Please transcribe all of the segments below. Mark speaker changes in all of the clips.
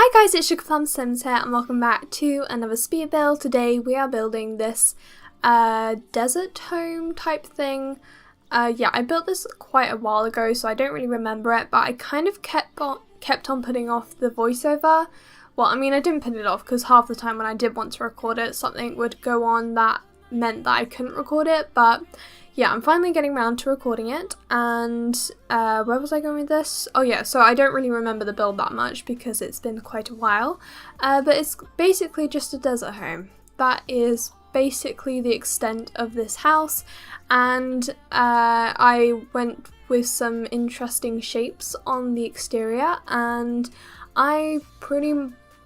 Speaker 1: Hi guys, it's SugarPlumSims here and welcome back to another speed build. Today we are building this desert home type thing. Yeah, I built this quite a while ago, so I don't really remember it, but I kind of kept on putting off the voiceover. Well, I mean, I didn't put it off because half the time when I did want to record it, something would go on that meant that I couldn't record it, but yeah, I'm finally getting around to recording it. And where was I going with this? Oh yeah, so I don't really remember the build that much because it's been quite a while, but it's basically just a desert home. That is basically the extent of this house, and I went with some interesting shapes on the exterior, and I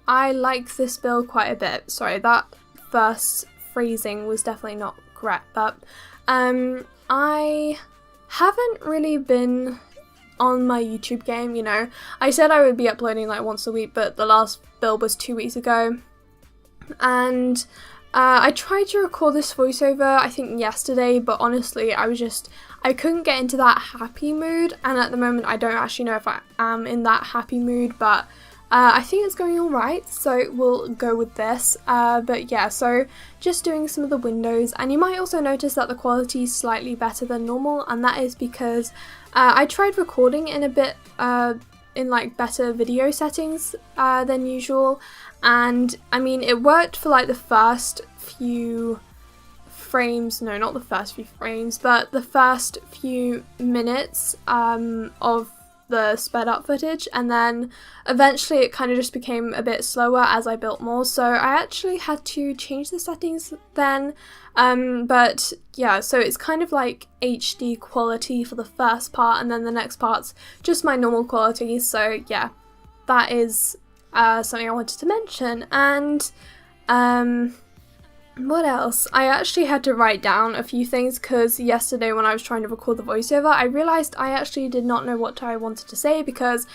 Speaker 1: like this build quite a bit. Sorry, that first phrasing was definitely not correct, but I haven't really been on my YouTube game, you know. I said I would be uploading like once a week, but the last build was 2 weeks ago, and I tried to record this voiceover I think yesterday, but honestly I couldn't get into that happy mood, and at the moment I don't actually know if I am in that happy mood, but I think it's going alright, so we'll go with this. But yeah, so just doing some of the windows, and you might also notice that the quality is slightly better than normal, and that is because I tried recording in a bit in like better video settings than usual, and I mean it worked for like the first few frames, no, not the first few frames, but the first few minutes of the sped up footage, and then eventually it kind of just became a bit slower as I built more, so I actually had to change the settings then, but yeah, so it's kind of like HD quality for the first part, and then the next part's just my normal quality. So yeah, that is something I wanted to mention. And what else? I actually had to write down a few things because yesterday when I was trying to record the voiceover, I realised I actually did not know what I wanted to say, because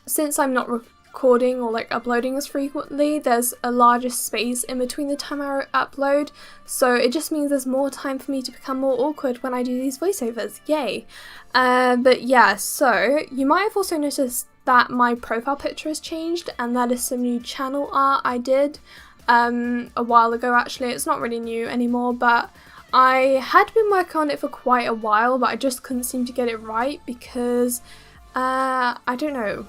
Speaker 1: since I'm not recording or like uploading as frequently, there's a larger space in between the time I upload, so it just means there's more time for me to become more awkward when I do these voiceovers. Yay! But yeah, so you might have also noticed that my profile picture has changed, and that is some new channel art I did a while ago. Actually, it's not really new anymore, but I had been working on it for quite a while, but I just couldn't seem to get it right because I don't know,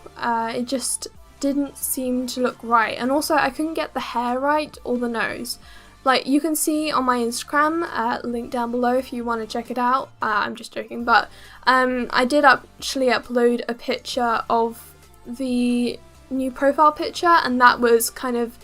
Speaker 1: it just didn't seem to look right, and also I couldn't get the hair right or the nose. Like you can see on my Instagram, link down below if you want to check it out. I'm just joking, but I did actually upload a picture of the new profile picture, and that was kind of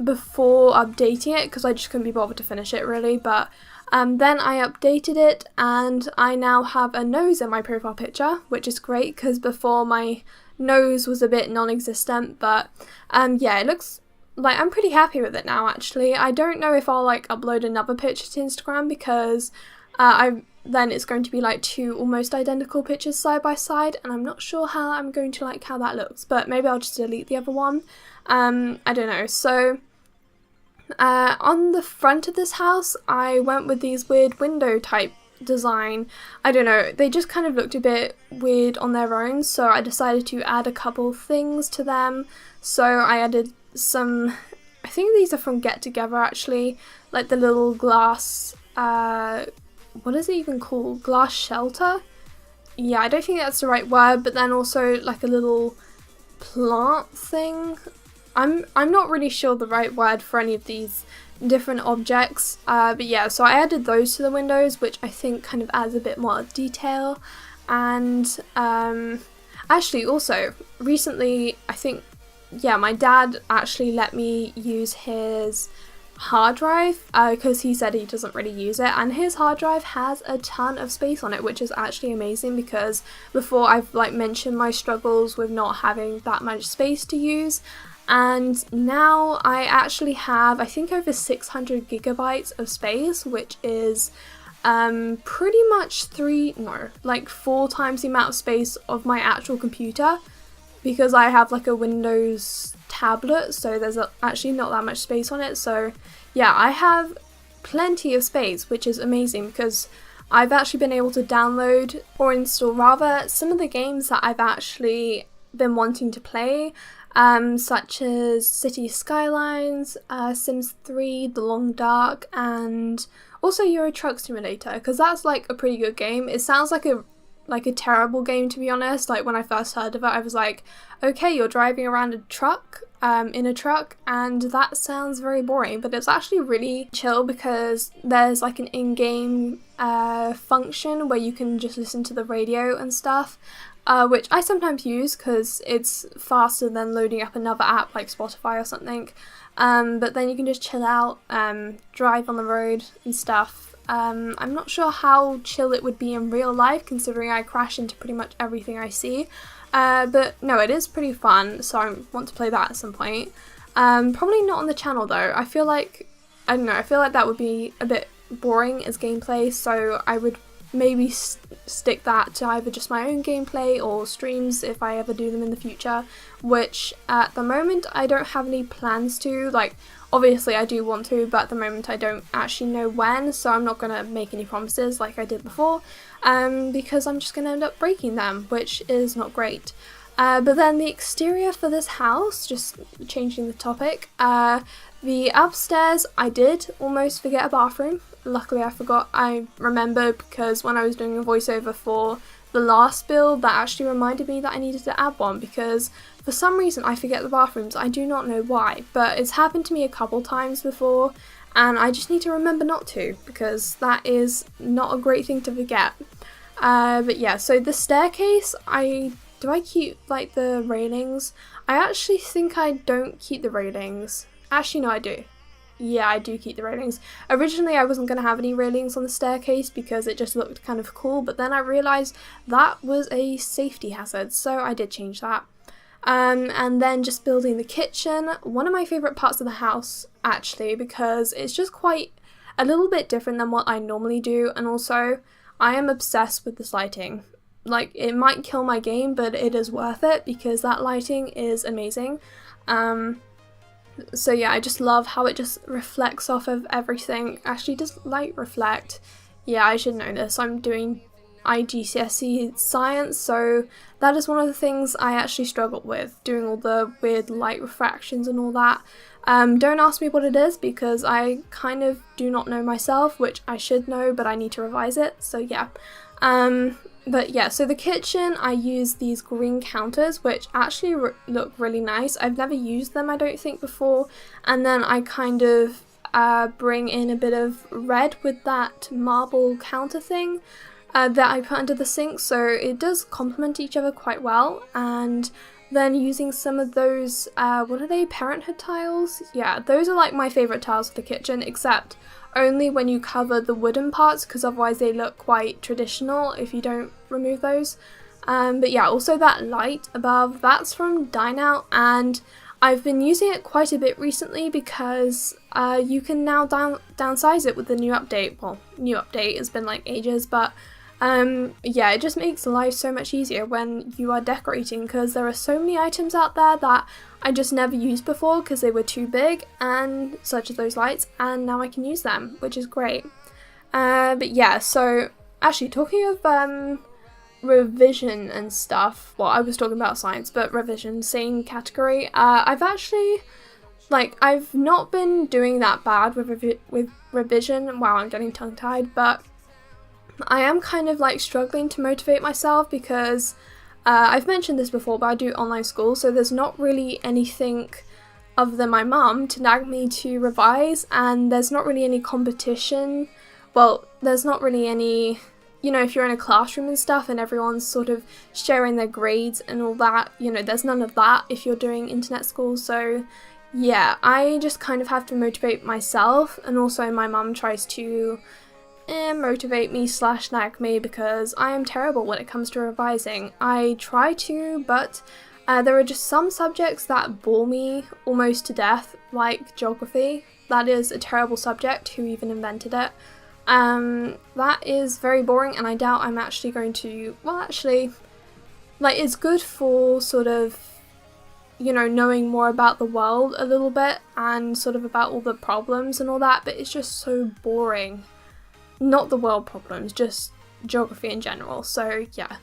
Speaker 1: before updating it because I just couldn't be bothered to finish it really, but then I updated it and I now have a nose in my profile picture, which is great because before my nose was a bit non-existent, but yeah, it looks like I'm pretty happy with it now actually. I don't know if I'll like upload another picture to Instagram because then it's going to be like two almost identical pictures side by side, and I'm not sure how I'm going to like how that looks, but maybe I'll just delete the other one. I don't know. So on the front of this house I went with these weird window type design. I don't know, they just kind of looked a bit weird on their own, so I decided to add a couple things to them. So I added some, I think these are from Get Together actually, like the little glass what is it even called? Glass shelter? Yeah, I don't think that's the right word, but then also like a little plant thing. I'm not really sure the right word for any of these different objects, but yeah, so I added those to the windows, which I think kind of adds a bit more detail. And actually also recently, I think, yeah, my dad actually let me use his hard drive because he said he doesn't really use it, and his hard drive has a ton of space on it, which is actually amazing because before I've like mentioned my struggles with not having that much space to use, and now I actually have I think over 600 gigabytes of space, which is pretty much 4 times the amount of space of my actual computer, because I have like a Windows tablet, so there's actually not that much space on it. So yeah, I have plenty of space, which is amazing because I've actually been able to download or install rather some of the games that I've actually been wanting to play, such as City Skylines, Sims 3, The Long Dark, and also Euro Truck Simulator, because that's like a pretty good game. It sounds like a terrible game, to be honest. Like when I first heard of it, I was like, okay, you're driving around a truck, in a truck, and that sounds very boring, but it's actually really chill because there's like an in-game function where you can just listen to the radio and stuff, which I sometimes use because it's faster than loading up another app like Spotify or something. But then you can just chill out, drive on the road and stuff. I'm not sure how chill it would be in real life, considering I crash into pretty much everything I see. But no, it is pretty fun, so I want to play that at some point. Probably not on the channel though. I feel like that would be a bit boring as gameplay, so I would maybe stick that to either just my own gameplay or streams if I ever do them in the future, which at the moment I don't have any plans to. Like, obviously I do want to, but at the moment I don't actually know when, so I'm not going to make any promises like I did before, because I'm just going to end up breaking them, which is not great. But then the exterior for this house, just changing the topic, the upstairs, I did almost forget a bathroom. Luckily I forgot. I remembered because when I was doing a voiceover for the last build, that actually reminded me that I needed to add one, because for some reason I forget the bathrooms. I do not know why, but it's happened to me a couple times before, and I just need to remember not to, because that is not a great thing to forget. But yeah, so the staircase, do I keep like the railings? I actually think I don't keep the railings. Actually, no, I do. Yeah, I do keep the railings. Originally, I wasn't going to have any railings on the staircase because it just looked kind of cool, but then I realised that was a safety hazard, so I did change that. And then just building the kitchen, one of my favourite parts of the house, actually, because it's just quite a little bit different than what I normally do, and also I am obsessed with this lighting. Like, it might kill my game, but it is worth it because that lighting is amazing. So yeah, I just love how it just reflects off of everything. Actually, does light reflect? Yeah, I should know this. I'm doing IGCSE science, so that is one of the things I actually struggled with, doing all the weird light refractions and all that. Don't ask me what it is because I kind of do not know myself, which I should know, but I need to revise it, so yeah. But yeah, so the kitchen, I use these green counters, which actually look really nice. I've never used them, I don't think, before. And then I kind of bring in a bit of red with that marble counter thing that I put under the sink. So it does complement each other quite well. And then using some of those, what are they, parenthood tiles? Yeah, those are like my favourite tiles for the kitchen, except only when you cover the wooden parts, because otherwise they look quite traditional if you don't remove those. But yeah, also that light above, that's from Dine Out, and I've been using it quite a bit recently because you can now downsize it with the new update. Well, new update, it's been like ages, but yeah, it just makes life so much easier when you are decorating, because there are so many items out there that I just never used before because they were too big, and such as those lights, and now I can use them, which is great. But yeah, so actually talking of revision and stuff, well, I was talking about science, but revision, same category. I've actually, like, I've not been doing that bad with revision. Wow, I'm getting tongue-tied, but I am kind of like struggling to motivate myself because I've mentioned this before, but I do online school, so there's not really anything other than my mum to nag me to revise, and there's not really any competition. Well, there's not really any, you know, if you're in a classroom and stuff and everyone's sort of sharing their grades and all that, you know, there's none of that if you're doing internet school. So yeah, I just kind of have to motivate myself, and also my mum tries to motivate me / nag me because I am terrible when it comes to revising. I try to, but there are just some subjects that bore me almost to death, like geography. That is a terrible subject. Who even invented it? That is very boring, and I doubt I'm actually going to, well, actually, like, it's good for sort of, you know, knowing more about the world a little bit and sort of about all the problems and all that, but it's just so boring. Not the world problems, just geography in general. So yeah,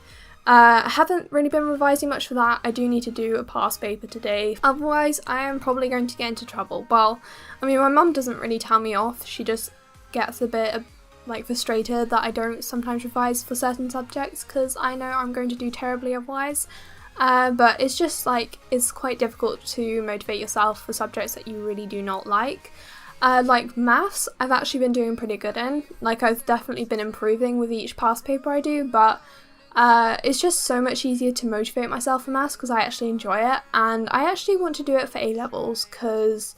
Speaker 1: I haven't really been revising much for that. I do need to do a past paper today, otherwise I am probably going to get into trouble. Well, I mean, my mum doesn't really tell me off, she just gets a bit like frustrated that I don't sometimes revise for certain subjects because I know I'm going to do terribly otherwise. But it's just like, it's quite difficult to motivate yourself for subjects that you really do not like. Like maths, I've actually been doing pretty good in. Like, I've definitely been improving with each past paper I do, but it's just so much easier to motivate myself for maths because I actually enjoy it, and I actually want to do it for A-levels because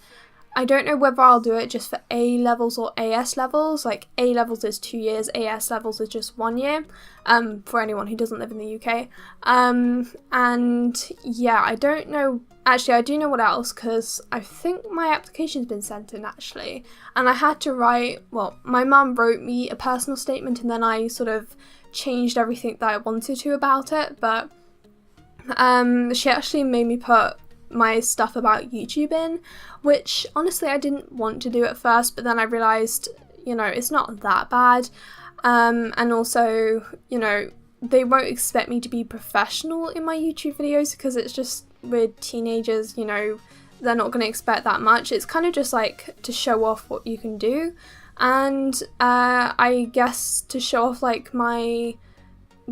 Speaker 1: I don't know whether I'll do it just for A-levels or AS levels. Like, A-levels is 2 years, AS levels is just 1 year, for anyone who doesn't live in the UK. And yeah, I don't know. Actually, I do know what else, because I think my application's been sent in, actually. And I had to write, well, my mum wrote me a personal statement, and then I sort of changed everything that I wanted to about it, but she actually made me put my stuff about YouTube in, which honestly I didn't want to do at first, but then I realised, you know, it's not that bad, and also, you know, they won't expect me to be professional in my YouTube videos because it's just with teenagers, you know, they're not going to expect that much. It's kind of just like to show off what you can do, and I guess to show off like my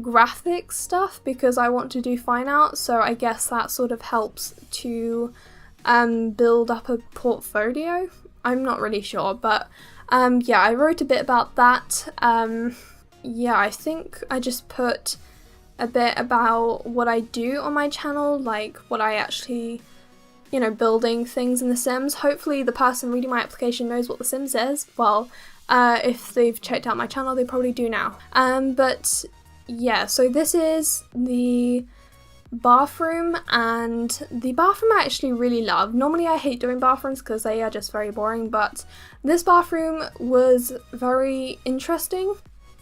Speaker 1: graphic stuff because I want to do fine art, so I guess that sort of helps to build up a portfolio. I'm not really sure, but yeah, I wrote a bit about that. Yeah, I think I just put a bit about what I do on my channel, like what I actually, you know, building things in The Sims. Hopefully the person reading my application knows what The Sims is. Well, if they've checked out my channel, they probably do now. But yeah, so this is the bathroom, and the bathroom I actually really love. Normally I hate doing bathrooms because they are just very boring, but this bathroom was very interesting.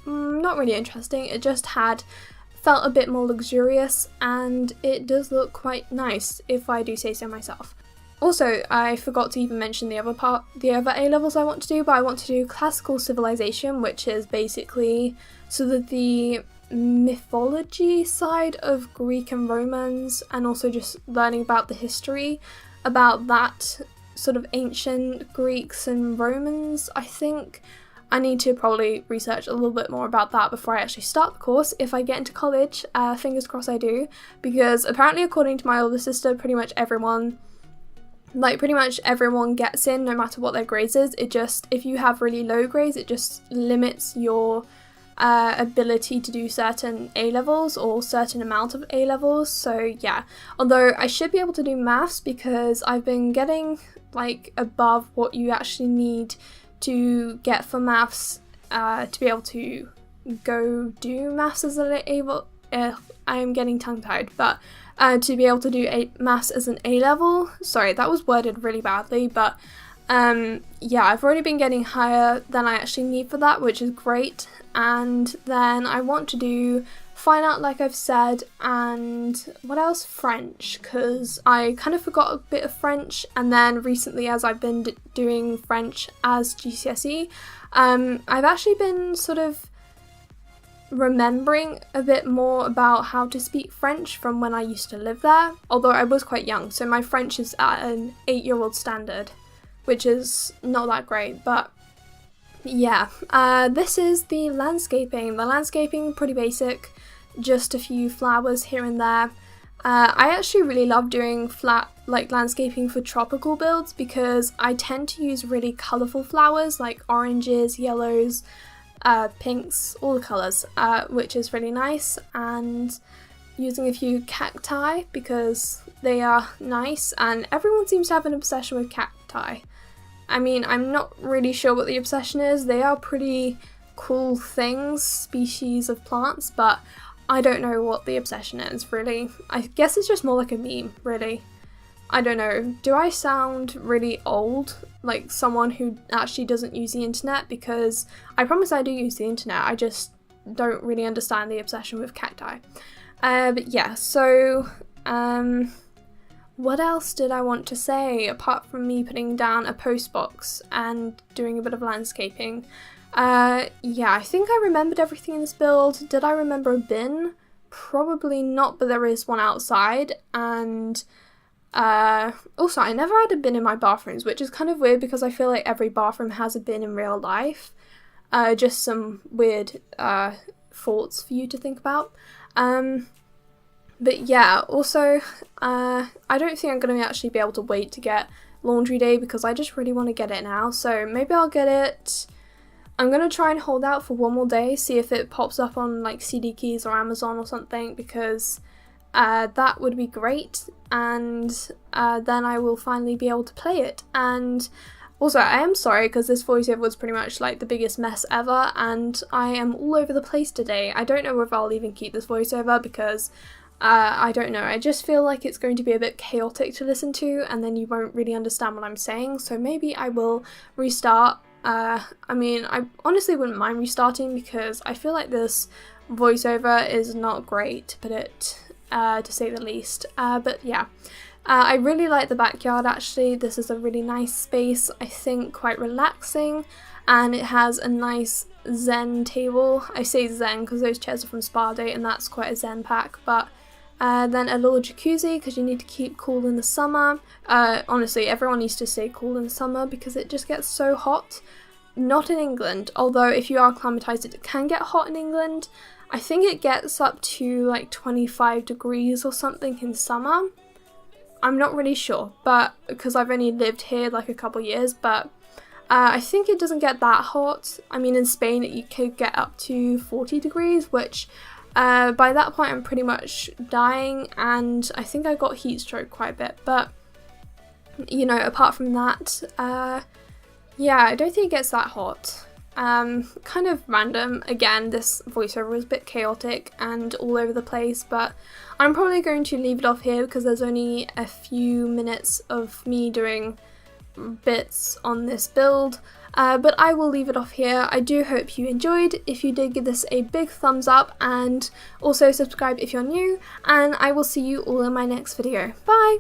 Speaker 1: Not really interesting, it just felt a bit more luxurious, and it does look quite nice if I do say so myself. Also, I forgot to even mention the other A-levels I want to do, but I want to do Classical Civilization, which is basically sort of the mythology side of Greek and Romans, and also just learning about the history about that sort of ancient Greeks and Romans. I think I need to probably research a little bit more about that before I actually start the course if I get into college. Fingers crossed I do, because apparently according to my older sister, pretty much everyone gets in no matter what their grades is. It just, if you have really low grades, it just limits your ability to do certain A-levels or certain amount of A-levels. So yeah, although I should be able to do maths because I've been getting like above what you actually need to get for maths to be able to go do maths as an A-level. I am getting tongue-tied, but to be able to do maths as an A-level. Sorry, that was worded really badly, but yeah, I've already been getting higher than I actually need for that, which is great. And then I want to do fine art, like I've said, and what else? French, because I kind of forgot a bit of French, and then recently as I've been doing French as GCSE, I've actually been sort of remembering a bit more about how to speak French from when I used to live there, although I was quite young, so my French is at an 8-year-old standard, which is not that great, but yeah. This is the landscaping. The landscaping, pretty basic, just a few flowers here and there. I actually really love doing landscaping for tropical builds because I tend to use really colourful flowers like oranges, yellows, pinks, all the colours, which is really nice, and using a few cacti because they are nice, and everyone seems to have an obsession with cacti. I mean, I'm not really sure what the obsession is. They are pretty cool things, species of plants, but I don't know what the obsession is, really. I guess it's just more like a meme, really. I don't know. Do I sound really old? Like someone who actually doesn't use the internet? Because I promise I do use the internet, I just don't really understand the obsession with cacti. But yeah, so what else did I want to say apart from me putting down a post box and doing a bit of landscaping? Yeah, I think I remembered everything in this build. Did I remember a bin? probably not, but there is one outside. And also, I never had a bin in my bathrooms, which is kind of weird because I feel like every bathroom has a bin in real life. Just some weird thoughts for you to think about. But yeah, also, I don't think I'm going to actually be able to wait to get laundry day because I just really want to get it now. So maybe I'll get it. I'm going to try and hold out for one more day, see if it pops up on like CD Keys or Amazon or something, because that would be great. And then I will finally be able to play it. And also, I am sorry because this voiceover was pretty much like the biggest mess ever, and I am all over the place today. I don't know if I'll even keep this voiceover because I don't know. I just feel like it's going to be a bit chaotic to listen to, and then you won't really understand what I'm saying. So maybe I will restart. I mean, I honestly wouldn't mind restarting because I feel like this voiceover is not great, to put it to say the least. But yeah. I really like the backyard actually. This is a really nice space, I think quite relaxing, and it has a nice zen table. I say zen because those chairs are from Spa Day and that's quite a zen pack, but then a little jacuzzi because you need to keep cool in the summer. Honestly, everyone needs to stay cool in the summer because it just gets so hot. Not in England, although if you are acclimatized it can get hot in England. I think it gets up to like 25 degrees or something in summer. I'm not really sure, but because I've only lived here like a couple years, but I think it doesn't get that hot. I mean, in Spain you could get up to 40 degrees, which by that point I'm pretty much dying, and I think I got heat stroke quite a bit. But you know, apart from that, yeah, I don't think it gets that hot. Kind of random. Again, this voiceover was a bit chaotic and all over the place, but I'm probably going to leave it off here because there's only a few minutes of me doing bits on this build, but I will leave it off here. I do hope you enjoyed. If you did, give this a big thumbs up and also subscribe if you're new, and I will see you all in my next video. Bye!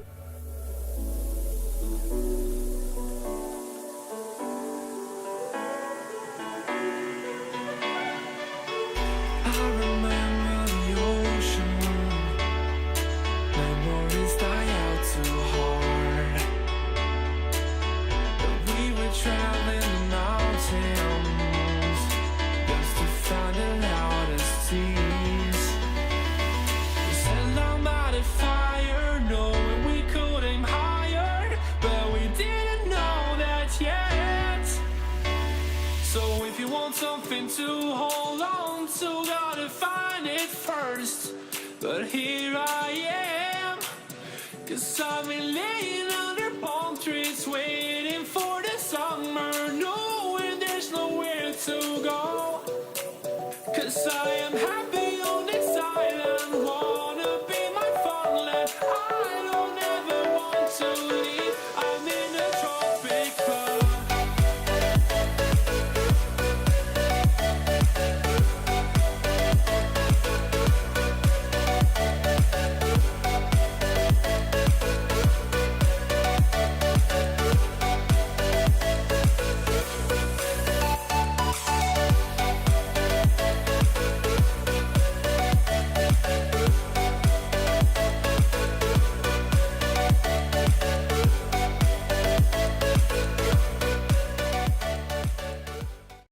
Speaker 2: So if you want something to hold on to, gotta find it first. But here I am, 'cause I've been laying under palm trees waiting for the summer, knowing there's nowhere to